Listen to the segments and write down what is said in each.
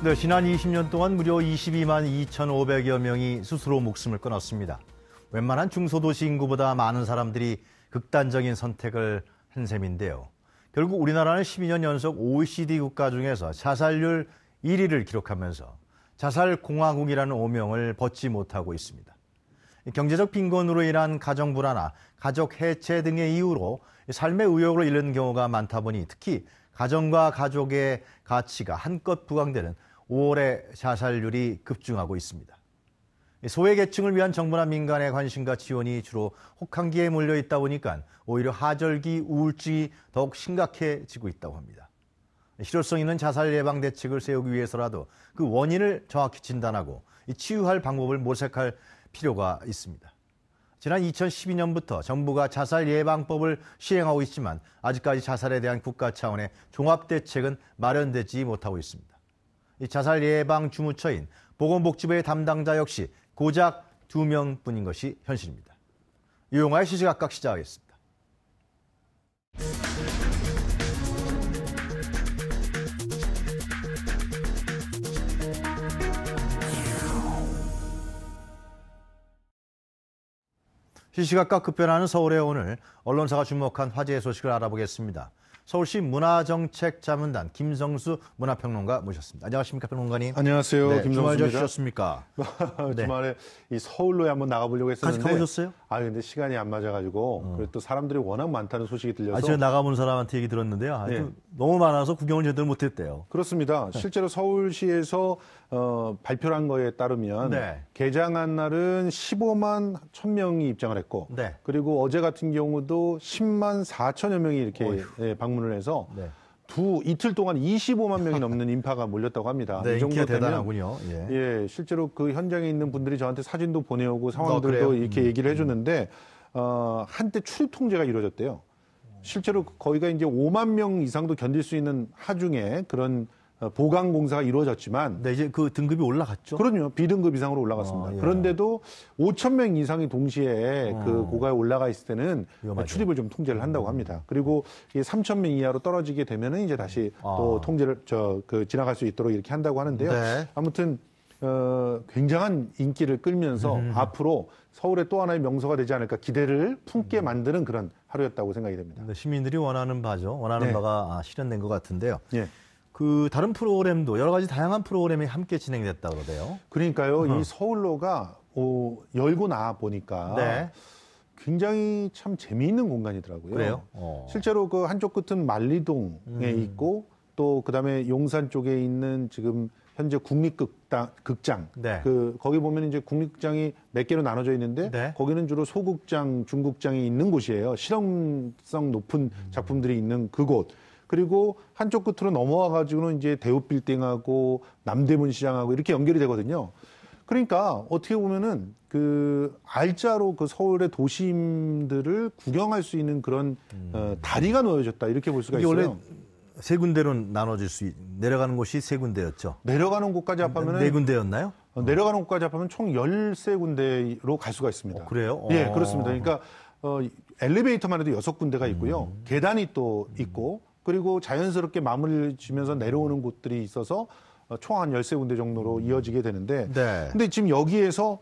네, 지난 20년 동안 무려 22만 2,500여 명이 스스로 목숨을 끊었습니다. 웬만한 중소도시 인구보다 많은 사람들이 극단적인 선택을 한 셈인데요. 결국 우리나라는 12년 연속 OECD 국가 중에서 자살률 1위를 기록하면서 자살공화국이라는 오명을 벗지 못하고 있습니다. 경제적 빈곤으로 인한 가정 불화나 가족 해체 등의 이유로 삶의 의욕을 잃는 경우가 많다 보니 특히 가정과 가족의 가치가 한껏 부각되는 5월의 자살률이 급증하고 있습니다. 소외계층을 위한 정부나 민간의 관심과 지원이 주로 혹한기에 몰려 있다 보니까 오히려 하절기 우울증이 더욱 심각해지고 있다고 합니다. 실효성 있는 자살 예방 대책을 세우기 위해서라도 그 원인을 정확히 진단하고 치유할 방법을 모색할 필요가 있습니다. 지난 2012년부터 정부가 자살 예방법을 시행하고 있지만 아직까지 자살에 대한 국가 차원의 종합대책은 마련되지 못하고 있습니다. 이 자살 예방 주무처인 보건복지부의 담당자 역시 고작 2명뿐인 것이 현실입니다. 유용화의 시시각각 시작하겠습니다. 시시각각 급변하는 서울의 오늘, 언론사가 주목한 화제의 소식을 알아보겠습니다. 서울시 문화정책자문단 김성수 문화평론가 모셨습니다. 안녕하십니까, 평론가님. 안녕하세요, 네, 김성수입니다. 주말 잘 쉬셨습니까? 주말에 이 서울로에 한번 나가보려고 했었는데. 같이 가보셨어요? 근데 시간이 안 맞아가지고 그리고 또 사람들이 워낙 많다는 소식이 들려서. 제가 나가본 사람한테 얘기 들었는데요. 네. 너무 많아서 구경을 제대로 못했대요. 그렇습니다. 실제로 서울시에서 발표를 한 거에 따르면 개장한 날은 15만 1,000명이 입장을 했고 그리고 어제 같은 경우도 10만 4천여 명이 이렇게 방문을 해서 이틀 동안 25만 명이 넘는 인파가 몰렸다고 합니다. 이 정도 인기가 대단하군요. 실제로 그 현장에 있는 분들이 저한테 사진도 보내오고 상황들도 이렇게 얘기를 해줬는데 한때 출입 통제가 이루어졌대요. 실제로 거기가 이제 5만 명 이상도 견딜 수 있는 하중에 그런 보강 공사가 이루어졌지만 이제 그 등급이 올라갔죠? 그럼요. B등급 이상으로 올라갔습니다. 그런데도 5천 명 이상이 동시에 그 고가에 올라가 있을 때는 위험하죠. 출입을 좀 통제를 한다고 합니다. 그리고 3천 명 이하로 떨어지게 되면은 이제 다시 또 통제를 지나갈 수 있도록 이렇게 한다고 하는데요. 아무튼 굉장한 인기를 끌면서 앞으로 서울의 또 하나의 명소가 되지 않을까 기대를 품게 만드는 그런 하루였다고 생각이 됩니다. 시민들이 원하는 바죠. 원하는 바가 실현된 것 같은데요. 그 다른 프로그램도 여러 가지 다양한 프로그램이 함께 진행됐다고 그러대요. 그러니까요. 이 서울로가 열고 나와 보니까 굉장히 참 재미있는 공간이더라고요. 그래요? 실제로 그 한쪽 끝은 만리동에 있고 또 그다음에 용산 쪽에 있는 지금 현재 국립극장 거기 보면 이제 국립극장이 몇 개로 나눠져 있는데 거기는 주로 소극장, 중극장이 있는 곳이에요. 실험성 높은 작품들이 있는 그곳. 그리고 한쪽 끝으로 넘어와 가지고는 이제 대우빌딩하고 남대문 시장하고 이렇게 연결이 되거든요. 그러니까 어떻게 보면은 그 알짜로 그 서울의 도심들을 구경할 수 있는 그런 다리가 놓여졌다 이렇게 볼 수가 있어요. 원래 세 군데로 나눠질 내려가는 곳이 세 군데였죠. 내려가는 곳까지 합하면은 네 군데였나요? 내려가는 곳까지 합하면 총 13군데로 갈 수가 있습니다. 그래요? 예, 그렇습니다. 그러니까 엘리베이터만 해도 6군데가 있고요. 계단이 또 있고 그리고 자연스럽게 마무리를 지면서 내려오는 곳들이 있어서 총 한 13군데 정도로 이어지게 되는데 근데 지금 여기에서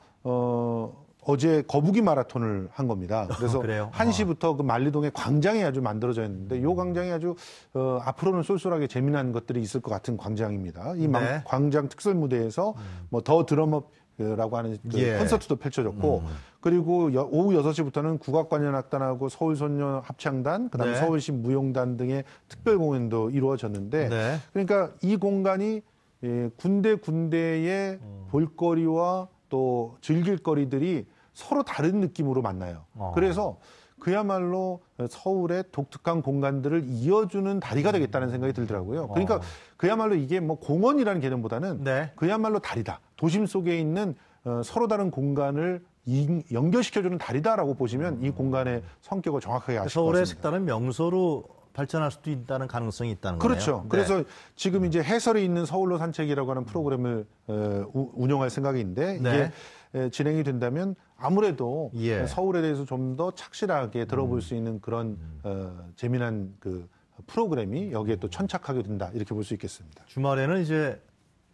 어제 거북이 마라톤을 한 겁니다. 그래서 1시부터 그 만리동의 광장이 아주 만들어져 있는데 이 광장이 아주 앞으로는 쏠쏠하게 재미난 것들이 있을 것 같은 광장입니다. 이 광장 특설 무대에서 뭐 더 드럼업 라고 하는 콘서트도 펼쳐졌고 그리고 오후 6시부터는 국악관현악단하고 서울소녀 합창단 그다음에 서울시 무용단 등의 특별 공연도 이루어졌는데 그러니까 이 공간이 군데군데의 볼거리와 또 즐길거리들이 서로 다른 느낌으로 만나요. 그래서 그야말로 서울의 독특한 공간들을 이어주는 다리가 되겠다는 생각이 들더라고요. 그러니까 그야말로 이게 뭐 공원이라는 개념보다는 그야말로 다리다. 도심 속에 있는 서로 다른 공간을 연결시켜주는 다리다라고 보시면 이 공간의 성격을 정확하게 아실 것 같습니다. 서울의 색다른 명소로 발전할 수도 있다는 가능성이 있다는 거네요. 그렇죠. 그래서 지금 이제 해설이 있는 서울로 산책이라고 하는 프로그램을 운영할 생각인데 이게 진행이 된다면 아무래도 서울에 대해서 좀 더 착실하게 들어볼 수 있는 그런 재미난 그 프로그램이 여기에 또 천착하게 된다 이렇게 볼 수 있겠습니다. 주말에는 이제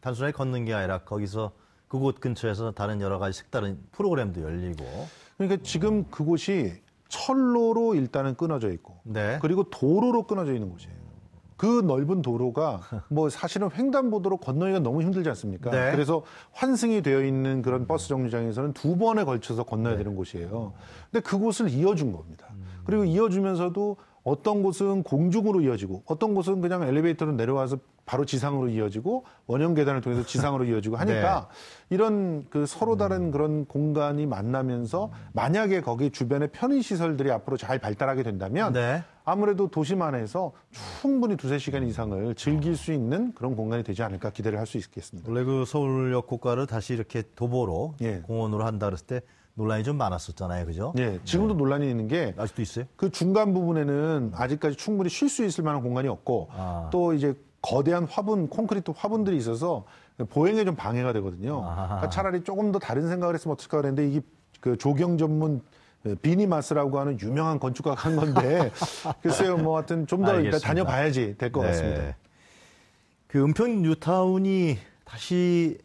단순하게 걷는 게 아니라 거기서 그곳 근처에서 다른 여러 가지 색다른 프로그램도 열리고. 그러니까 지금 그곳이 철로로 일단은 끊어져 있고, 네. 그리고 도로로 끊어져 있는 곳이에요. 그 넓은 도로가 뭐 사실은 횡단보도로 건너기가 너무 힘들지 않습니까? 네. 그래서 환승이 되어 있는 그런 버스 정류장에서는 2번에 걸쳐서 건너야 되는 곳이에요. 근데 그곳을 이어준 겁니다. 그리고 이어주면서도 어떤 곳은 공중으로 이어지고 어떤 곳은 그냥 엘리베이터로 내려와서 바로 지상으로 이어지고 원형 계단을 통해서 지상으로 이어지고 하니까 이런 그 서로 다른 그런 공간이 만나면서 만약에 거기 주변에 편의시설들이 앞으로 잘 발달하게 된다면 네. 아무래도 도심 안에서 충분히 2-3시간 이상을 즐길 수 있는 그런 공간이 되지 않을까 기대를 할 수 있겠습니다. 원래 그 서울역 고가를 다시 이렇게 도보로 예. 공원으로 한다 그랬을 때 논란이 좀 많았었잖아요. 그죠? 예, 지금도 논란이 있는 게 아직도 있어요? 그 중간 부분에는 아직까지 충분히 쉴 수 있을 만한 공간이 없고 또 이제 거대한 화분, 콘크리트 화분들이 있어서 보행에 좀 방해가 되거든요. 그러니까 차라리 조금 더 다른 생각을 했으면 어떨까 그랬는데 이게 그 조경 전문 비니마스라고 하는 유명한 건축가가 한 건데 글쎄요, 뭐 하여튼 좀 더 일단 다녀봐야지 될 것 같습니다. 그 은평 뉴타운이 다시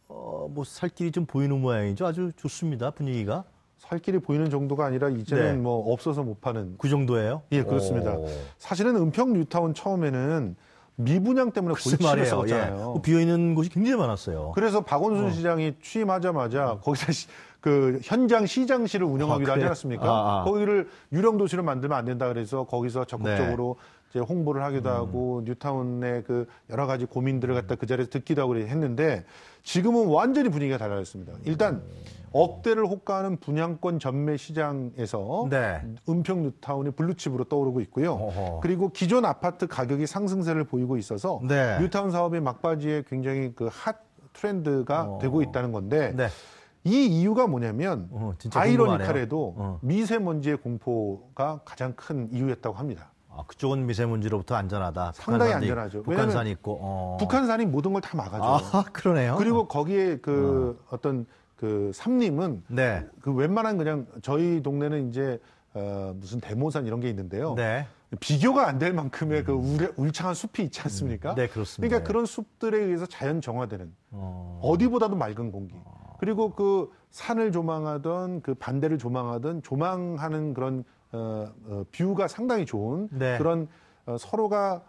뭐 살 길이 좀 보이는 모양이죠. 아주 좋습니다. 분위기가. 살 길이 보이는 정도가 아니라 이제는 네. 뭐 없어서 못 파는. 그 정도예요? 예, 그렇습니다. 사실은 은평 뉴타운 처음에는 미분양 때문에 골치를 썩었잖아요. 예. 비어있는 곳이 굉장히 많았어요. 그래서 박원순 시장이 취임하자마자 거기서 그 현장 시장실을 운영하기로 하지 않았습니까? 거기를 유령 도시로 만들면 안 된다 그래서 거기서 적극적으로 이제 홍보를 하기도 하고 뉴타운의 그 여러 가지 고민들을 갖다 그 자리에서 듣기도 하고 했는데 지금은 완전히 분위기가 달라졌습니다. 일단 억대를 호가하는 분양권 전매 시장에서 은평 뉴타운이 블루칩으로 떠오르고 있고요. 그리고 기존 아파트 가격이 상승세를 보이고 있어서 뉴타운 사업의 막바지에 굉장히 그 핫 트렌드가 되고 있다는 건데 이 이유가 뭐냐면 아이러니컬해도 미세먼지의 공포가 가장 큰 이유였다고 합니다. 그쪽은 미세먼지로부터 안전하다. 상당히 안전하죠. 북한산이 있고. 북한산이 모든 걸 다 막아줘요. 그러네요. 그리고 거기에 그 어떤 그 삼림은 그 웬만한 그냥 저희 동네는 이제 무슨 대모산 이런 게 있는데요. 비교가 안 될 만큼의 그 울창한 숲이 있지 않습니까? 네, 그렇습니다. 그러니까 그런 숲들에 의해서 자연 정화되는 어디보다도 맑은 공기. 그리고 그 산을 조망하던 그 반대를 조망하던 조망하는 그런 뷰가 상당히 좋은 그런 서로가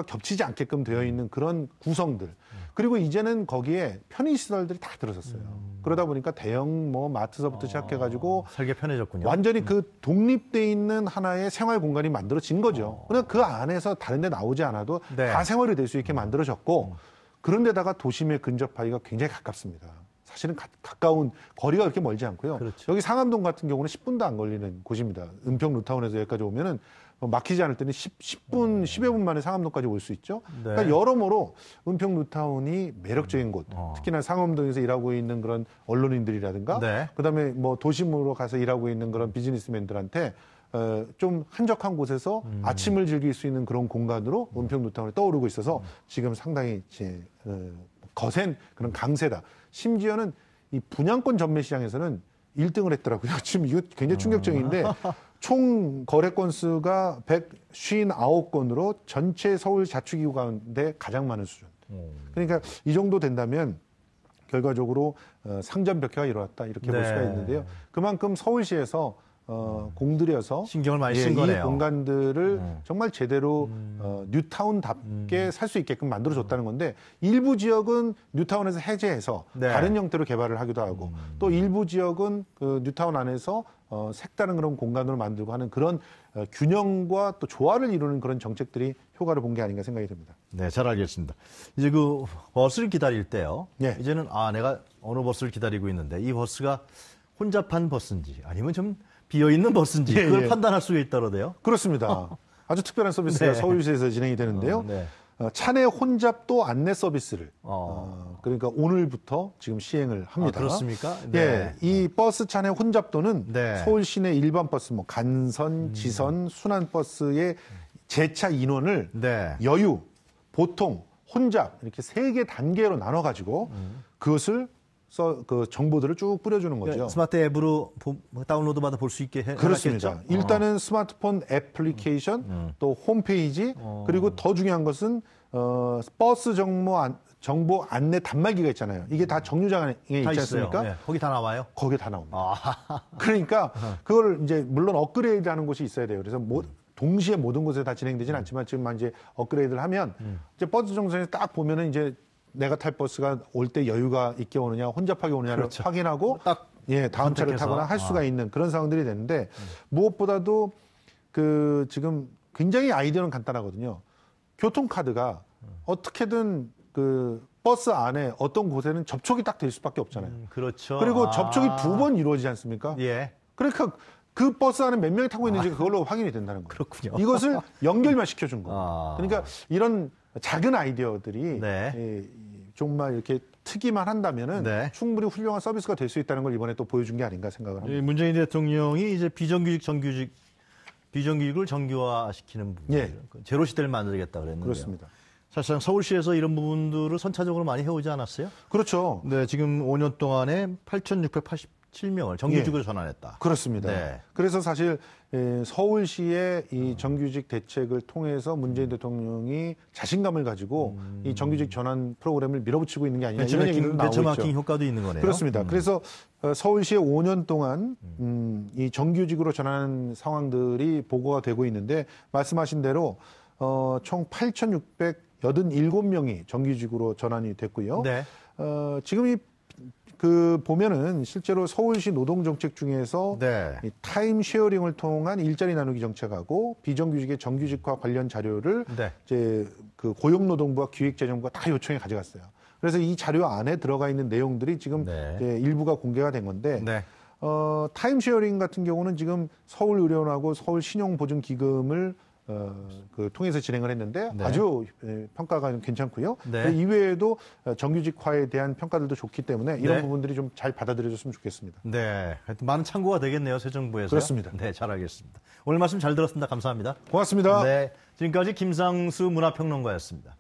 겹치지 않게끔 되어 있는 그런 구성들. 그리고 이제는 거기에 편의시설들이 다 들어섰어요. 그러다 보니까 대형 뭐 마트서부터 시작해가지고 살기 편해졌군요. 완전히 그 독립돼 있는 하나의 생활 공간이 만들어진 거죠. 그러니까 그 안에서 다른 데 나오지 않아도 다 생활이 될 수 있게 만들어졌고 그런데다가 도심에 근접하기가 굉장히 가깝습니다. 사실은 가까운 거리가 그렇게 멀지 않고요. 여기 상암동 같은 경우는 10분도 안 걸리는 곳입니다. 은평 루타운에서 여기까지 오면은 막히지 않을 때는 10분, 10여 분 만에 상암동까지 올 수 있죠. 그러니까 여러모로 은평 루타운이 매력적인 곳, 특히나 상암동에서 일하고 있는 그런 언론인들이라든가, 그다음에 뭐 도심으로 가서 일하고 있는 그런 비즈니스맨들한테 좀 한적한 곳에서 아침을 즐길 수 있는 그런 공간으로 은평 루타운이 떠오르고 있어서 지금 상당히 거센 그런 강세다. 심지어는 이 분양권 전매 시장에서는 1등을 했더라고요. 지금 이거 굉장히 충격적인데 총 거래 건수가 159건으로 전체 서울 자치기구 가운데 가장 많은 수준. 그러니까 이 정도 된다면 결과적으로 상전벽해가 이루어졌다 이렇게 볼 수가 있는데요. 그만큼 서울시에서 공들여서 신경을 많이 쓴 거네요. 이 공간들을 정말 제대로 뉴타운답게 살 수 있게끔 만들어줬다는 건데 일부 지역은 뉴타운에서 해제해서 다른 형태로 개발을 하기도 하고 또 일부 지역은 그 뉴타운 안에서 색다른 그런 공간으로 만들고 하는 그런 균형과 또 조화를 이루는 그런 정책들이 효과를 본 게 아닌가 생각이 듭니다. 네, 잘 알겠습니다. 이제 그 버스를 기다릴 때요. 이제는 내가 어느 버스를 기다리고 있는데 이 버스가 혼잡한 버스인지 아니면 좀 비어있는 버스인지 그걸 판단할 수 있다러대요. 그렇습니다. 아주 특별한 서비스가 서울시에서 진행이 되는데요. 차내 혼잡도 안내 서비스를 그러니까 오늘부터 지금 시행을 합니다. 그렇습니까? 이 버스 차내 혼잡도는 서울 시내 일반 버스, 뭐 간선, 지선, 순환 버스의 제차 인원을 여유, 보통, 혼잡 이렇게 3개 단계로 나눠 가지고 그것을 그 정보들을 쭉 뿌려주는 거죠. 스마트 앱으로 다운로드 받아 볼 수 있게 그렇습니다. 일단은 스마트폰 애플리케이션, 또 홈페이지, 그리고 더 중요한 것은 버스 정보 안내 단말기가 있잖아요. 이게 다 정류장에 있지 않습니까? 네, 거기 다 나와요? 거기에 다 나옵니다. 아. 그러니까 그걸 이제 물론 업그레이드하는 곳이 있어야 돼요. 그래서 동시에 모든 곳에 다 진행되지는 않지만 지금 이제 업그레이드를 하면 이제 버스 정류장에 딱 보면은 이제 내가 탈 버스가 올 때 여유가 있게 오느냐 혼잡하게 오느냐를 그렇죠. 확인하고 딱 예, 다음 차를 선택해서. 타거나 할 수가 있는 그런 상황들이 되는데 무엇보다도 그 지금 굉장히 아이디어는 간단하거든요. 교통카드가 어떻게든 그 버스 안에 어떤 곳에는 접촉이 딱 될 수밖에 없잖아요. 그렇죠. 그리고 접촉이 2번 이루어지지 않습니까? 예. 그러니까 그 버스 안에 몇 명이 타고 있는지 그걸로 확인이 된다는 거예요. 그렇군요. 이것을 연결만 시켜준 거예요. 아. 그러니까 이런 작은 아이디어들이 네. 예, 정말 이렇게 트기만 한다면은 네. 충분히 훌륭한 서비스가 될 수 있다는 걸 이번에 또 보여준 게 아닌가 생각을 합니다. 이 문재인 대통령이 이제 비정규직을 정규화시키는 부분, 예. 제로 시대를 만들겠다 그랬는데요. 그렇습니다. 사실상 서울시에서 이런 부분들을 선차적으로 많이 해오지 않았어요? 그렇죠. 네, 지금 5년 동안에 8,687명을 정규직으로 전환했다. 그렇습니다. 네. 그래서 사실 서울시의 이 정규직 대책을 통해서 문재인 대통령이 자신감을 가지고 이 정규직 전환 프로그램을 밀어붙이고 있는 게 아니냐 이런 얘기도 나오고 벤처마킹 있죠. 효과도 있는 거네요. 그렇습니다. 그래서 서울시의 5년 동안 이 정규직으로 전환한 상황들이 보고가 되고 있는데 말씀하신 대로 총 8,687명이 정규직으로 전환이 됐고요. 네. 지금 보면은 실제로 서울시 노동정책 중에서 네. 이 타임 쉐어링을 통한 일자리 나누기 정책하고 비정규직의 정규직화 관련 자료를 네. 이제 그 고용노동부와 기획재정부가 다 요청해 가져갔어요. 그래서 이 자료 안에 들어가 있는 내용들이 지금 네. 이제 일부가 공개가 된 건데 네. 타임 쉐어링 같은 경우는 지금 서울의료원하고 서울신용보증기금을 그 통해서 진행을 했는데 네. 아주 평가가 괜찮고요. 네. 이외에도 정규직화에 대한 평가들도 좋기 때문에 이런 네. 부분들이 좀 잘 받아들여졌으면 좋겠습니다. 네. 하여튼 많은 참고가 되겠네요, 새 정부에서. 그렇습니다. 네, 잘 알겠습니다. 오늘 말씀 잘 들었습니다. 감사합니다. 고맙습니다. 네. 지금까지 김상수 문화평론가였습니다.